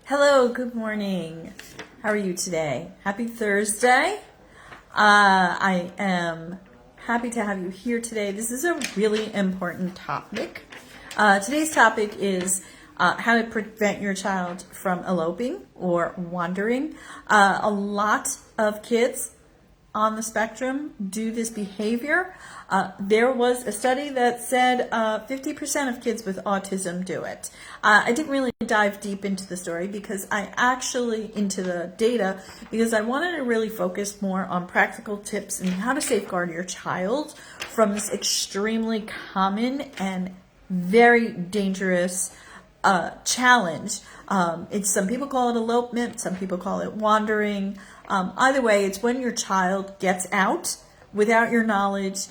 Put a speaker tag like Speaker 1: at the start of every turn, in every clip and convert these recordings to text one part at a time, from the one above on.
Speaker 1: Hello, good morning. How are you today? Happy Thursday. I am happy to have you here today. This is a really important topic. Today's topic is how to prevent your child from eloping or wandering. A lot of kids on the spectrum do this behavior. There was a study that said 50% of kids with autism do it. I didn't really dive deep into the story because into the data because I wanted to really focus more on practical tips and how to safeguard your child from this extremely common and very dangerous challenge. Some people call it elopement, some people call it wandering. Either way, it's when your child gets out without your knowledge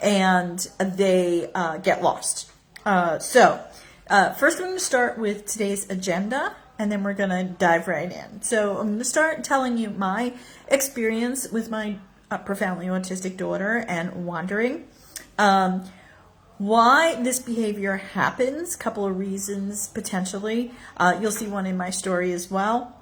Speaker 1: and they get lost. First I'm going to start with today's agenda, and then we're going to dive right in. So I'm going to start telling you my experience with my profoundly autistic daughter and wandering. Why this behavior happens, couple of reasons potentially. You'll see one in my story as well.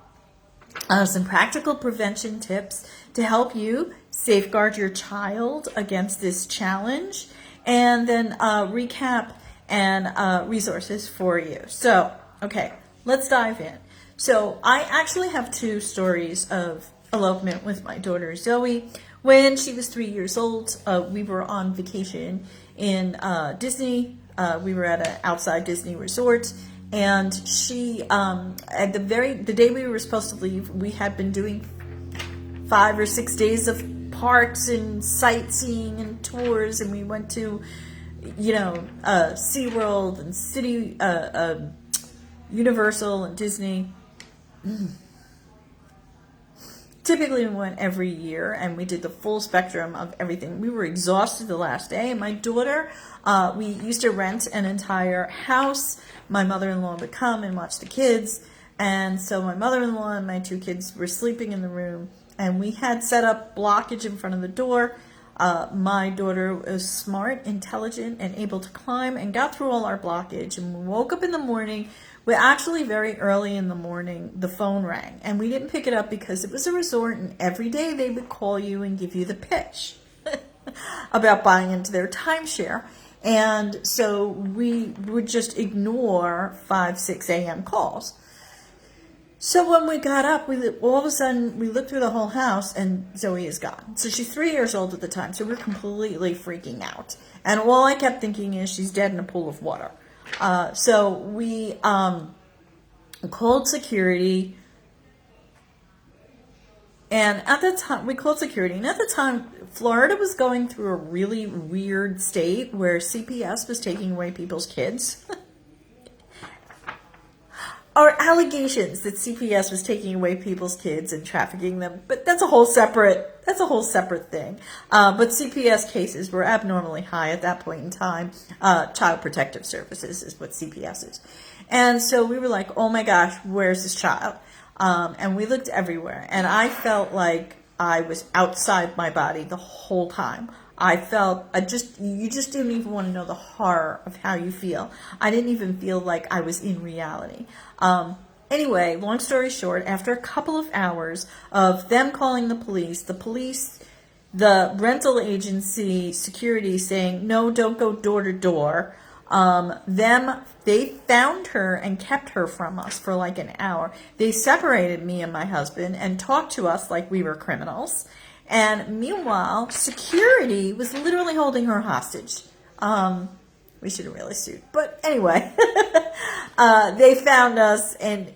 Speaker 1: Some practical prevention tips to help you safeguard your child against this challenge, and then recap and resources for you. So, okay, let's dive in. So I actually have two stories of elopement with my daughter Zoe. When she was 3 years old, we were on vacation in Disney. We were at an outside Disney resort. And she, at the day we were supposed to leave, we had been doing 5 or 6 days of parks and sightseeing and tours, and we went to, SeaWorld and Universal and Disney. Typically, we went every year, and we did the full spectrum of everything. We were exhausted the last day, and my daughter, we used to rent an entire house. My mother-in-law would come and watch the kids, and so my mother-in-law and my two kids were sleeping in the room, and we had set up blockage in front of the door. My daughter was smart, intelligent, and able to climb and got through all our blockage, and we woke up in the morning. Actually, very early in the morning, the phone rang, and we didn't pick it up because it was a resort, and every day they would call you and give you the pitch about buying into their timeshare. And so we would just ignore 5, 6 a.m. calls. So when we got up, all of a sudden, we looked through the whole house, and Zoe is gone. So she's 3 years old at the time, so we're completely freaking out. And all I kept thinking is she's dead in a pool of water. So we called security, and at the time, Florida was going through a really weird state where CPS was taking away people's kids. Or allegations that CPS was taking away people's kids and trafficking them, but that's a whole separate thing. But CPS cases were abnormally high at that point in time. Child Protective Services is what CPS is. And so we were like, oh my gosh, where's this child? And we looked everywhere, and I felt like I was outside my body the whole time. You just didn't even want to know the horror of how you feel. I didn't even feel like I was in reality. Anyway, long story short, after a couple of hours of them calling the police, the rental agency security saying, no, don't go door to door, they found her and kept her from us for like an hour. They separated me and my husband and talked to us like we were criminals. And meanwhile, security was literally holding her hostage. We should have really sued. But anyway, they found us, and,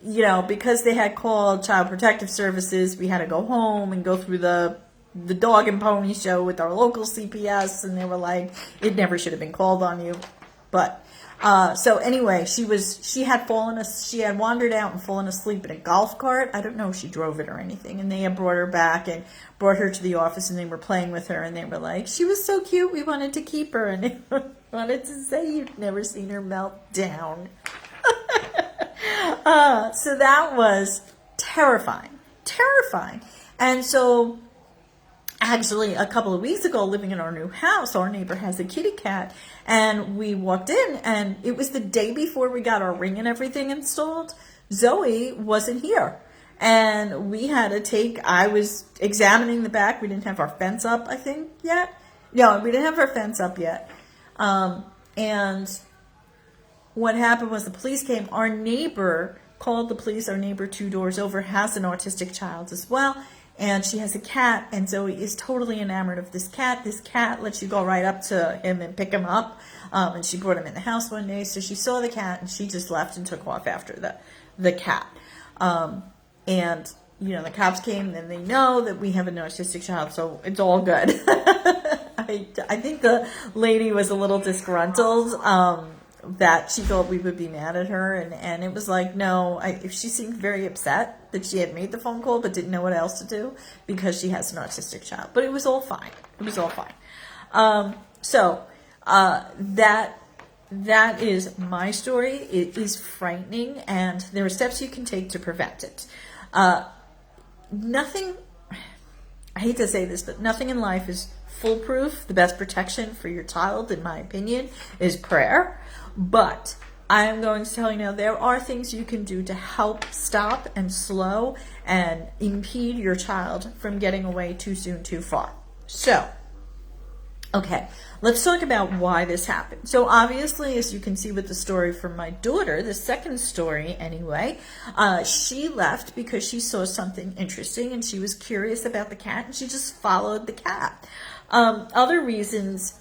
Speaker 1: because they had called Child Protective Services, we had to go home and go through the dog and pony show with our local CPS, and they were like, it never should have been called on you. But so anyway, she had wandered out and fallen asleep in a golf cart. I don't know if she drove it or anything. And they had brought her back and brought her to the office, and they were playing with her, and they were like, she was so cute, we wanted to keep her. And they wanted to say you'd never seen her melt down. So that was terrifying. And so actually, a couple of weeks ago, living in our new house, our neighbor has a kitty cat, and we walked in, and it was the day before we got our ring and everything installed. Zoe wasn't here. And we had to I was examining the back. We didn't have our fence up, I think, yet. No, we didn't have our fence up yet. And what happened was the police came. Our neighbor called the police. Our neighbor 2 doors over has an autistic child as well. And she has a cat, and Zoe is totally enamored of this cat. This cat lets you go right up to him and pick him up. And she brought him in the house one day, so she saw the cat, and she just left and took off after the cat. And, the cops came, and they know that we have an autistic child, so it's all good. I think the lady was a little disgruntled, that she thought we would be mad at her, and it was like, no, she seemed very upset that she had made the phone call but didn't know what else to do because she has an autistic child. But it was all fine. It was all fine. That is my story. It is frightening, and there are steps you can take to prevent it. Nothing, I hate to say this, but nothing in life is foolproof. The best protection for your child, in my opinion, is prayer. But I am going to tell you now, there are things you can do to help stop and slow and impede your child from getting away too soon, too far. So, okay, let's talk about why this happened. So obviously, as you can see with the story from my daughter, the second story anyway, she left because she saw something interesting and she was curious about the cat and she just followed the cat. Other reasons,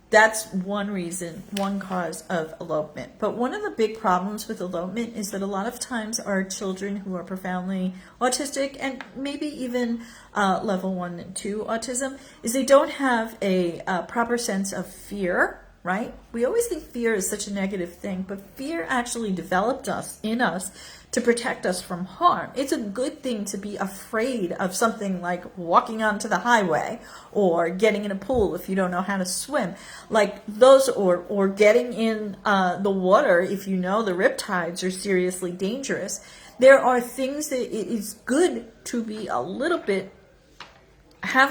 Speaker 1: that's one reason, one cause of elopement. But one of the big problems with elopement is that a lot of times our children who are profoundly autistic and maybe even level 1 and 2 autism is they don't have a proper sense of fear, right? We always think fear is such a negative thing, but fear actually developed in us to protect us from harm. It's a good thing to be afraid of something like walking onto the highway or getting in a pool if you don't know how to swim. Like those, or getting in the water if you know the riptides are seriously dangerous. There are things that it is good to be have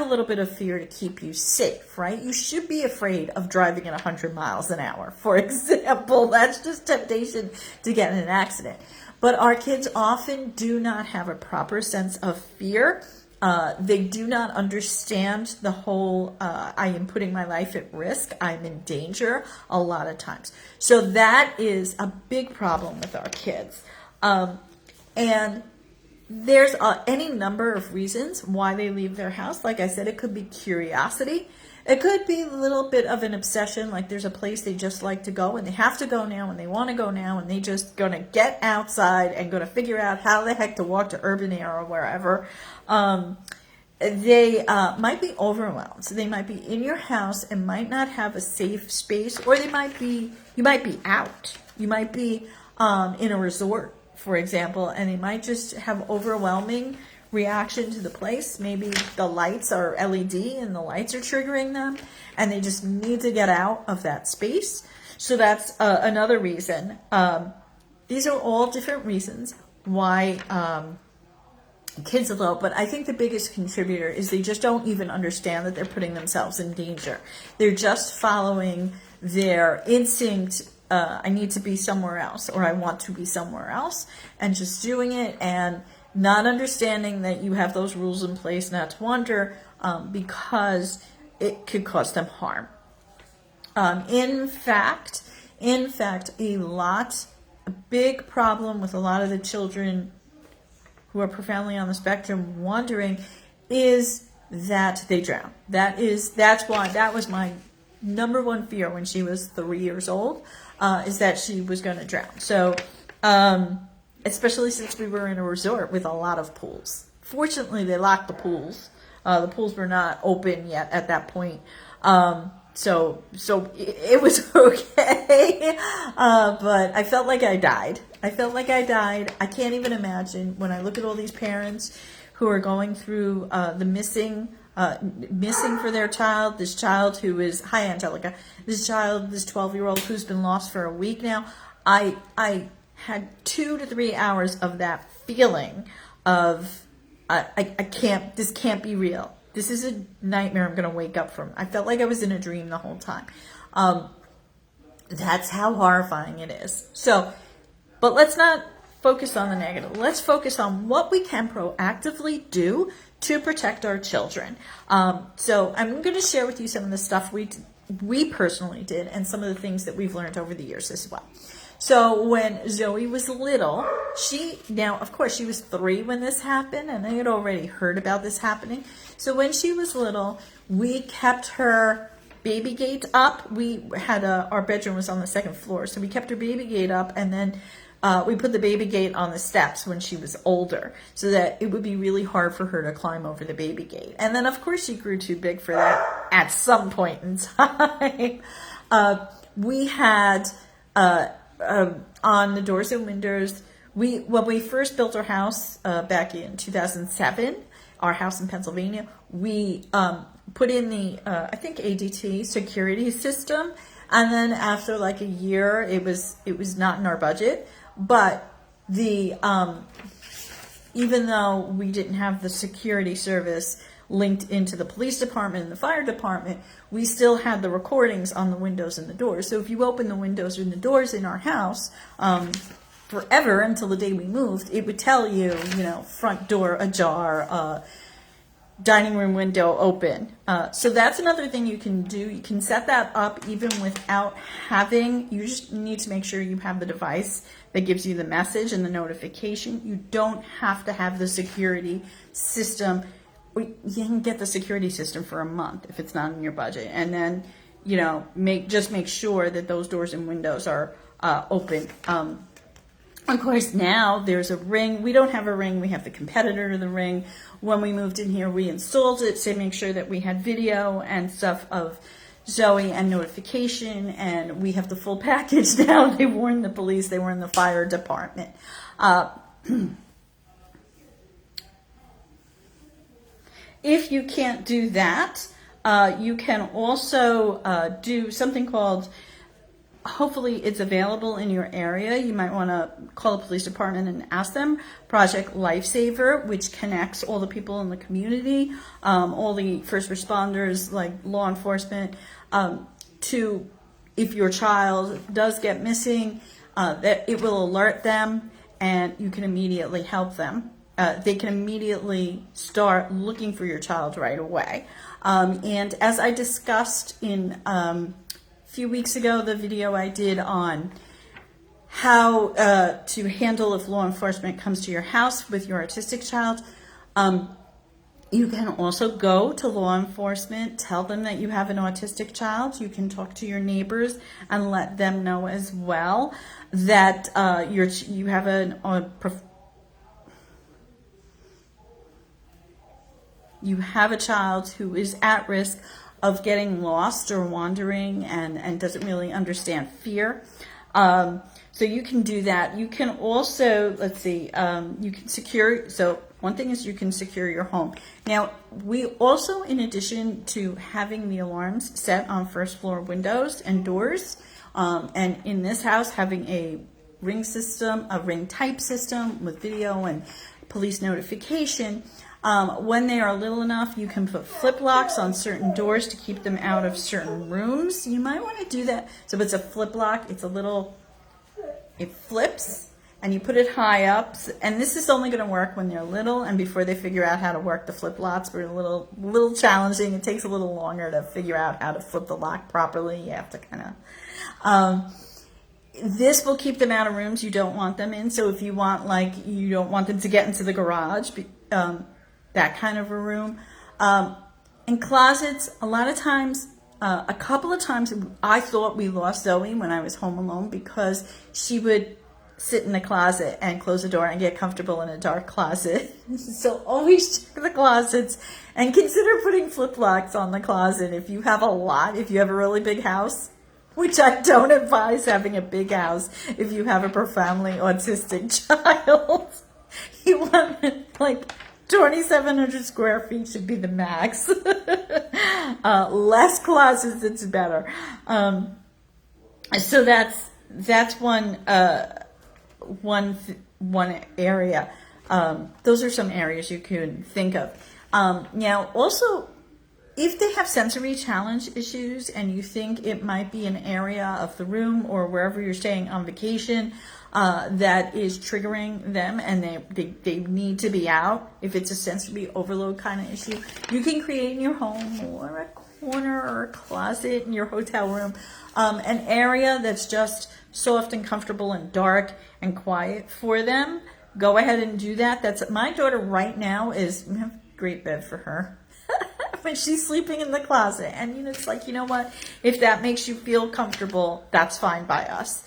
Speaker 1: a little bit of fear to keep you safe, right? You should be afraid of driving at 100 miles an hour, for example. That's just temptation to get in an accident. But our kids often do not have a proper sense of fear. They do not understand the whole, I am putting my life at risk, I'm in danger a lot of times. So that is a big problem with our kids. And there's any number of reasons why they leave their house. Like I said, it could be curiosity. It could be a little bit of an obsession, like there's a place they just like to go and they have to go now and they want to go now and they just going to get outside and going to figure out how the heck to walk to urban air or wherever. They might be overwhelmed. So they might be in your house and might not have a safe space, or you might be out. You might be in a resort, for example, and they might just have overwhelming reaction to the place. Maybe the lights are LED and the lights are triggering them and they just need to get out of that space. So that's another reason. These are all different reasons why kids elope, but I think the biggest contributor is they just don't even understand that they're putting themselves in danger. They're just following their instinct. I need to be somewhere else, or I want to be somewhere else, and just doing it and not understanding that you have those rules in place not to wander, because it could cause them harm. In fact, a big problem with a lot of the children who are profoundly on the spectrum wandering is that they drown. That was my number one fear when she was 3 years old, is that she was going to drown. So, especially since we were in a resort with a lot of pools. Fortunately, they locked the pools. The pools were not open yet at that point. So it was okay. But I felt like I died. I can't even imagine when I look at all these parents who are going through the missing for their child. This child who is, hi Angelica, this 12-year-old who's been lost for a week now. I had 2 to 3 hours of that feeling of, this can't be real. This is a nightmare I'm going to wake up from. I felt like I was in a dream the whole time. That's how horrifying it is. So, but let's not focus on the negative. Let's focus on what we can proactively do to protect our children. So I'm going to share with you some of the stuff we personally did and some of the things that we've learned over the years as well. So when Zoe was little, now of course she was 3 when this happened, and I had already heard about this happening. So when she was little, we kept her baby gate up. We had our bedroom was on the 2nd floor, so we kept her baby gate up, and then we put the baby gate on the steps when she was older, so that it would be really hard for her to climb over the baby gate. And then of course she grew too big for that at some point in time. We had on the doors and windows, when we first built our house back in 2007, our house in Pennsylvania, we put in the I think ADT security system, and then after like a year, it was not in our budget, but the even though we didn't have the security service linked into the police department and the fire department, we still had the recordings on the windows and the doors. So if you open the windows and the doors in our house, forever until the day we moved, it would tell you, front door ajar, dining room window open. So that's another thing you can do. You can set that up even without you just need to make sure you have the device that gives you the message and the notification. You don't have to have the security system. You can get the security system for a month if it's not in your budget, and then make sure that those doors and windows are open. Of course, now there's a Ring. We don't have a Ring. We have the competitor to the Ring. When we moved in here, we installed it to make sure that we had video and stuff of Zoe and notification, and we have the full package now. They warned the police. They warned the fire department. If you can't do that, you can also do something called, hopefully it's available in your area. You might want to call the police department and ask them. Project Lifesaver, which connects all the people in the community, all the first responders, like law enforcement, to if your child does get missing, that it will alert them and you can immediately help them. They can immediately start looking for your child right away. And as I discussed in a few weeks ago, the video I did on how to handle if law enforcement comes to your house with your autistic child, you can also go to law enforcement, tell them that you have an autistic child. You can talk to your neighbors and let them know as well that you have a child who is at risk of getting lost or wandering and doesn't really understand fear. So you can do that. You can also, you can secure, so one thing is you can secure your home. Now, we also, in addition to having the alarms set on first floor windows and doors, and in this house having a Ring system, a Ring type system with video and police notification, when they are little enough, you can put flip locks on certain doors to keep them out of certain rooms. You might want to do that. So if it's a flip lock, it flips and you put it high up. And this is only going to work when they're little and before they figure out how to work the flip locks. But a little challenging. It takes a little longer to figure out how to flip the lock properly. You have to kind of... this will keep them out of rooms you don't want them in. So if you want, you don't want them to get into the garage, that kind of a room. In closets, a lot of times, a couple of times, I thought we lost Zoe when I was home alone because she would sit in the closet and close the door and get comfortable in a dark closet. So always check the closets and consider putting flip locks on the closet if you have a really big house, which I don't advise having a big house if you have a profoundly autistic child. You want 2,700 square feet should be the max. Less closets, it's better. So that's one area. Those are some areas you can think of. Now, also, if they have sensory challenge issues and you think it might be an area of the room or wherever you're staying on vacation, that is triggering them, and they need to be out. If it's a sensory overload kind of issue, you can create in your home or a corner or a closet in your hotel room, an area that's just soft and comfortable and dark and quiet for them. Go ahead and do that. That's my daughter right now is we have a great bed for her. When she's sleeping in the closet, and it's like, you know what, if that makes you feel comfortable, that's fine by us.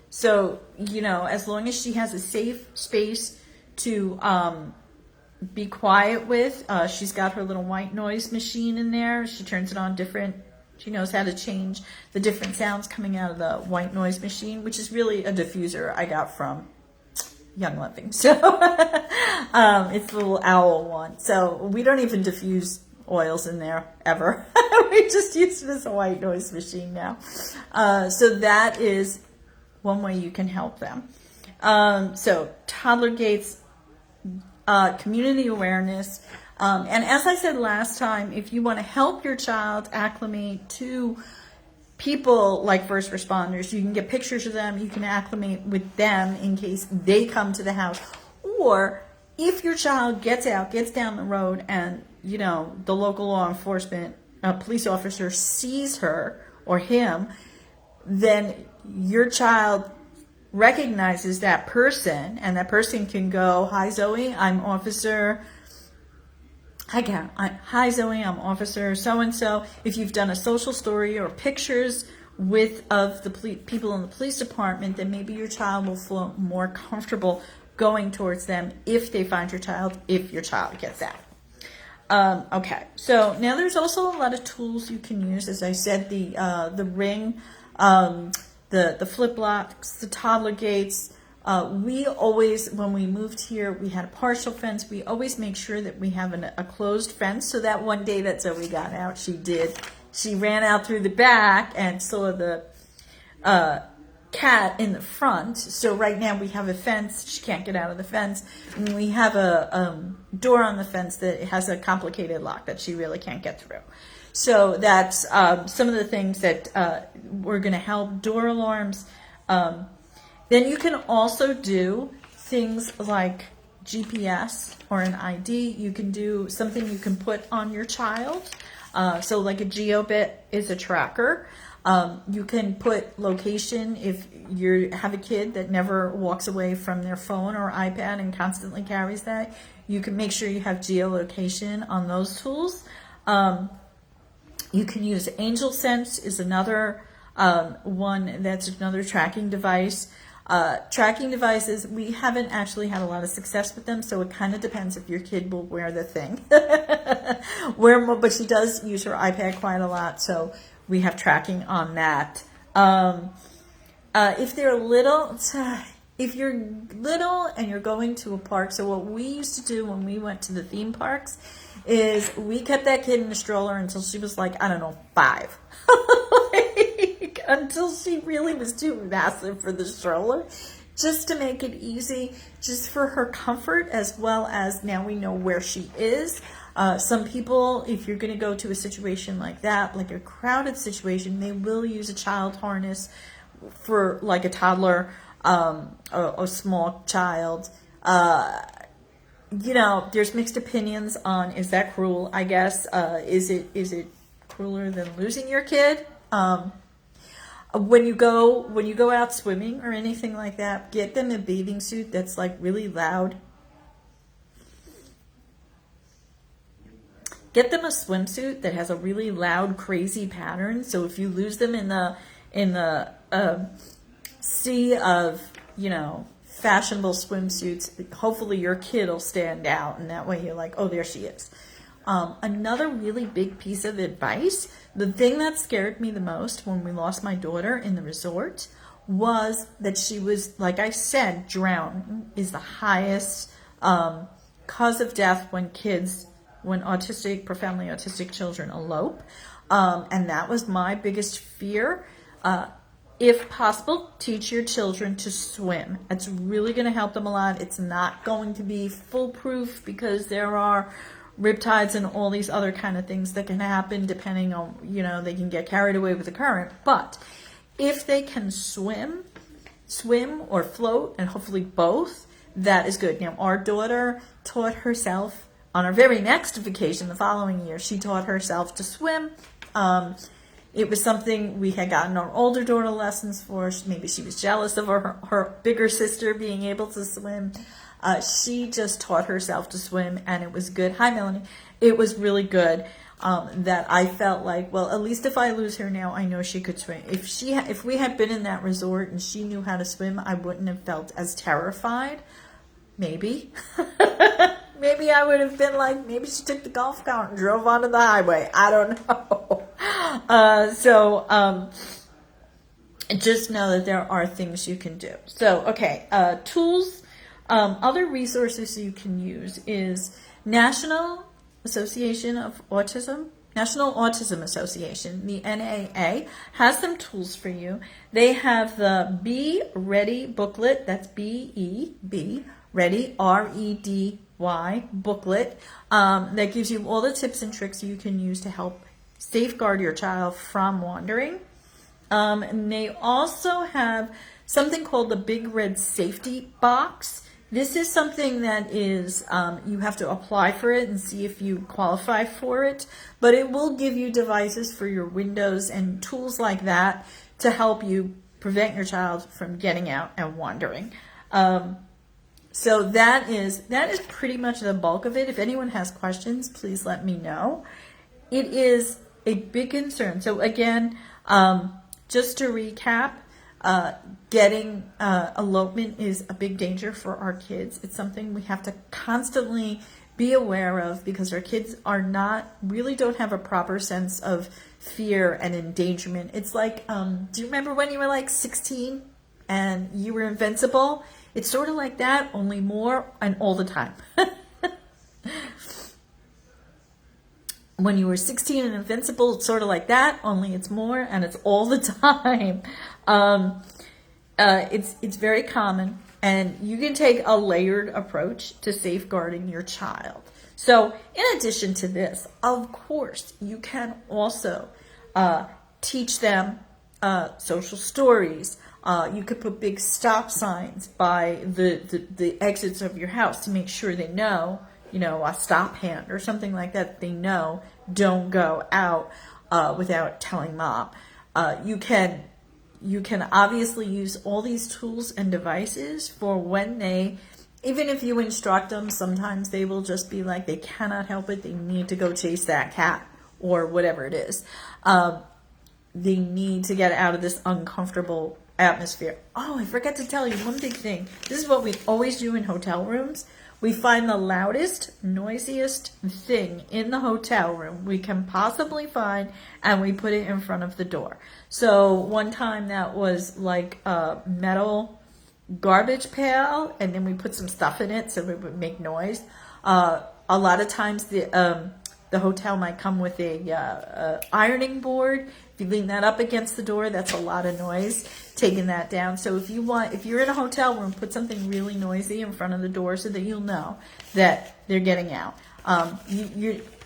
Speaker 1: So as long as she has a safe space to be quiet with, she's got her little white noise machine in there. She turns it on different. She knows how to change the different sounds coming out of the white noise machine, which is really a diffuser I got from Young Living. So it's the little owl one. So we don't even diffuse oils in there ever. We just use it as a white noise machine now. So that is one way you can help them. So toddler gates, community awareness. And as I said last time, if you want to help your child acclimate to people like first responders, you can get pictures of them, you can acclimate with them in case they come to the house. Or if your child gets down the road, and the local law enforcement police officer sees her or him, then your child recognizes that person, and that person can go, "Hi Zoe, I'm officer." Hi Zoe, I'm officer so and so. If you've done a social story or pictures of the people in the police department, then maybe your child will feel more comfortable going towards them if they find your child, if your child gets out. Okay, so now there's also a lot of tools you can use. As I said, the ring, the flip locks, the toddler gates. We always, when we moved here, we had a partial fence. We always make sure that we have a closed fence, so that one day that Zoe got out, she ran out through the back and saw the cat in the front. So right now we have a fence. She can't get out of the fence. And we have a door on the fence that has a complicated lock that she really can't get through. So that's some of the things that we're going to help. Door alarms. Then you can also do things like GPS or an ID. You can do something you can put on your child. So like a GeoBit is a tracker. You can put location if you have a kid that never walks away from their phone or iPad and constantly carries that. You can make sure you have geolocation on those tools. You can use Angel Sense is another one that's another tracking device. Tracking devices, we haven't actually had a lot of success with them, so it kind of depends if your kid will wear the thing. But she does use her iPad quite a lot, so we have tracking on that. If you're little and you're going to a park, so what we used to do when we went to the theme parks is we kept that kid in the stroller until she was like, 5. Until she really was too massive for the stroller, just to make it easy, just for her comfort, as well as now we know where she is. Some people, if you're going to go to a situation like that, like a crowded situation, they will use a child harness for like a toddler, a small child. There's mixed opinions on, is that cruel? I guess is it crueler than losing your kid? When you go out swimming or anything like that, get them a bathing suit that's like really loud. Get them a swimsuit that has a really loud, crazy pattern. So if you lose them in the sea of fashionable swimsuits, hopefully your kid will stand out, and that way you're like, oh, there she is. Another really big piece of advice, the thing that scared me the most when we lost my daughter in the resort was that she was, like I said, drowning is the highest cause of death when profoundly autistic children elope. And that was my biggest fear. If possible, teach your children to swim. It's really going to help them a lot. It's not going to be foolproof because there are riptides and all these other kind of things that can happen depending on, they can get carried away with the current. But if they can swim, swim or float, and hopefully both, that is good. Now, our daughter taught herself on our very next vacation the following year. She taught herself to swim. It was something we had gotten our older daughter lessons for. Maybe she was jealous of her bigger sister being able to swim. She just taught herself to swim, and it was good. Hi, Melanie. It was really good. That I felt like, well, at least if I lose her now, I know she could swim. If we had been in that resort and she knew how to swim, I wouldn't have felt as terrified. Maybe. Maybe I would have been like, maybe she took the golf cart and drove onto the highway. I don't know. Just know that there are things you can do. So, okay, tools, other resources you can use is National Autism Association, the NAA, has some tools for you. They have the Be Ready booklet, that's B-E-B, Ready, R-E-D-Y, booklet, that gives you all the tips and tricks you can use to help safeguard your child from wandering. And they also have something called the Big Red Safety Box. This is something that is, you have to apply for it and see if you qualify for it, but it will give you devices for your windows and tools like that to help you prevent your child from getting out and wandering. So that is pretty much the bulk of it. If anyone has questions, please let me know. It is a big concern. So again, just to recap, getting elopement is a big danger for our kids. It's something we have to constantly be aware of because our kids really don't have a proper sense of fear and endangerment. It's like, do you remember when you were like 16 and you were invincible? It's sort of like that, only more and all the time. When you were 16 and invincible, it's sort of like that, only it's more and it's all the time. It's very common, and you can take a layered approach to safeguarding your child. So in addition to this, of course, you can also teach them social stories. You could put big stop signs by the exits of your house to make sure they know, a stop hand or something like that. They know, don't go out without telling mom. You can obviously use all these tools and devices for when even if you instruct them, sometimes they will just be like, they cannot help it. They need to go chase that cat or whatever it is. They need to get out of this uncomfortable atmosphere. Oh, I forgot to tell you one big thing. This is what we always do in hotel rooms. We find the loudest, noisiest thing in the hotel room we can possibly find, and we put it in front of the door. So one time that was like a metal garbage pail, and then we put some stuff in it so it would make noise. A lot of times the hotel might come with a ironing board. If you lean that up against the door, that's a lot of noise, taking that down. So if you're in a hotel room, put something really noisy in front of the door so that you'll know that they're getting out.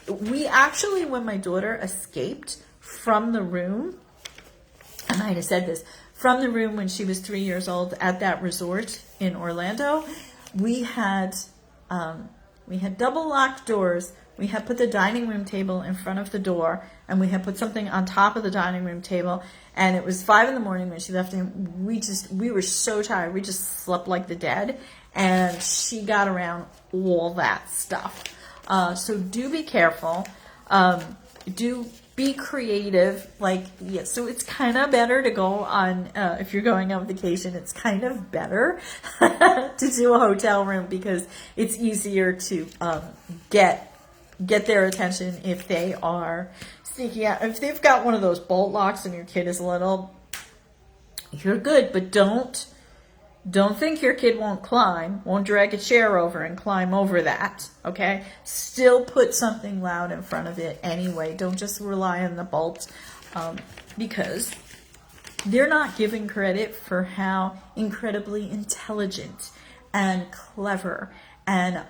Speaker 1: We actually, when my daughter escaped from the room, I might have said this, from the room when she was 3 years old at that resort in Orlando, we had double locked doors. We had put the dining room table in front of the door, and we had put something on top of the dining room table, and it was 5 a.m. when she left, and we were so tired. We just slept like the dead, and she got around all that stuff. So do be careful. Do be creative. So it's kind of better to go on, if you're going on vacation, it's kind of better to do a hotel room because it's easier to get their attention if they are sneaking out. If they've got one of those bolt locks and your kid is little, you're good, but don't think your kid won't drag a chair over and climb over that, okay? Still put something loud in front of it anyway. Don't just rely on the bolts, because they're not given credit for how incredibly intelligent and clever and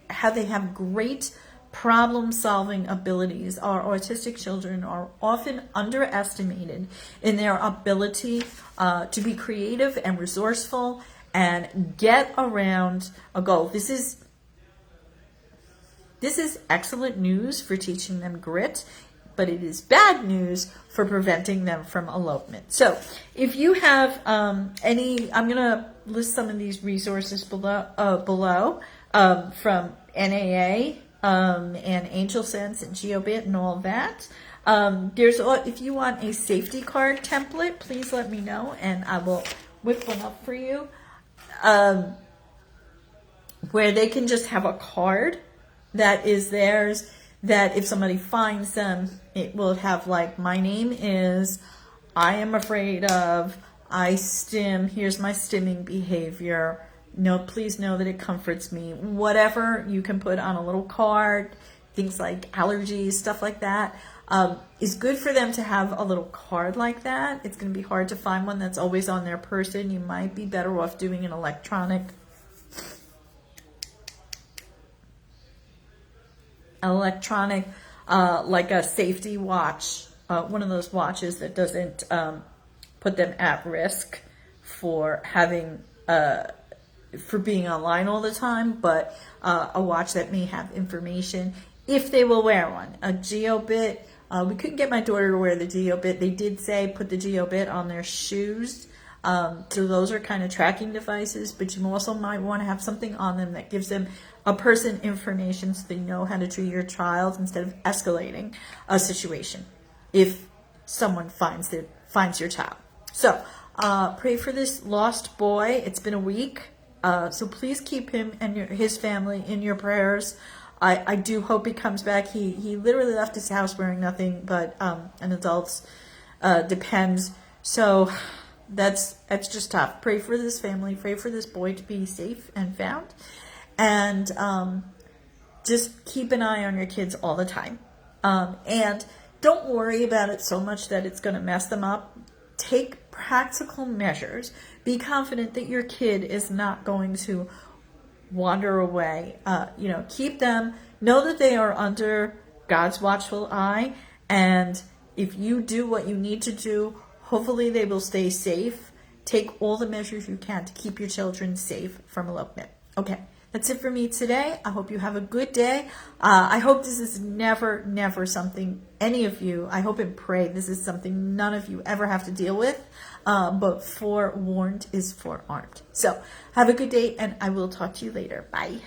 Speaker 1: how they have great problem-solving abilities. Our autistic children are often underestimated in their ability to be creative and resourceful and get around a goal. This is excellent news for teaching them grit, but it is bad news for preventing them from elopement. So if you have any, I'm going to list some of these resources below from NAA and Angel Sense and GeoBit and all that. If you want a safety card template, please let me know and I will whip one up for you, where they can just have a card that is theirs, that if somebody finds them, it will have like, my name is, I am afraid of, I stim, here's my stimming behavior. No, please know that it comforts me. Whatever you can put on a little card, things like allergies, stuff like that, is good for them to have a little card like that. It's going to be hard to find one that's always on their person. You might be better off doing an electronic like a safety watch, one of those watches that doesn't put them at risk for having for being online all the time, but a watch that may have information if they will wear one. A GeoBit, we couldn't get my daughter to wear the GeoBit. They did say put the GeoBit on their shoes. So those are kind of tracking devices, but you also might want to have something on them that gives them a person information so they know how to treat your child instead of escalating a situation if someone finds your child. So pray for this lost boy. It's been a week, so please keep him and his family in your prayers. I do hope he comes back. He literally left his house wearing nothing but an adult's Depends. So that's just tough. Pray for this family. Pray for this boy to be safe and found. And just keep an eye on your kids all the time. And don't worry about it so much that it's going to mess them up. Take practical measures. Be confident that your kid is not going to wander away. Keep them. Know that they are under God's watchful eye. And if you do what you need to do, hopefully they will stay safe. Take all the measures you can to keep your children safe from elopement. Okay. That's it for me today. I hope you have a good day. I hope this is never something any of you, I hope and pray this is something none of you ever have to deal with. But forewarned is forearmed. So have a good day and I will talk to you later. Bye.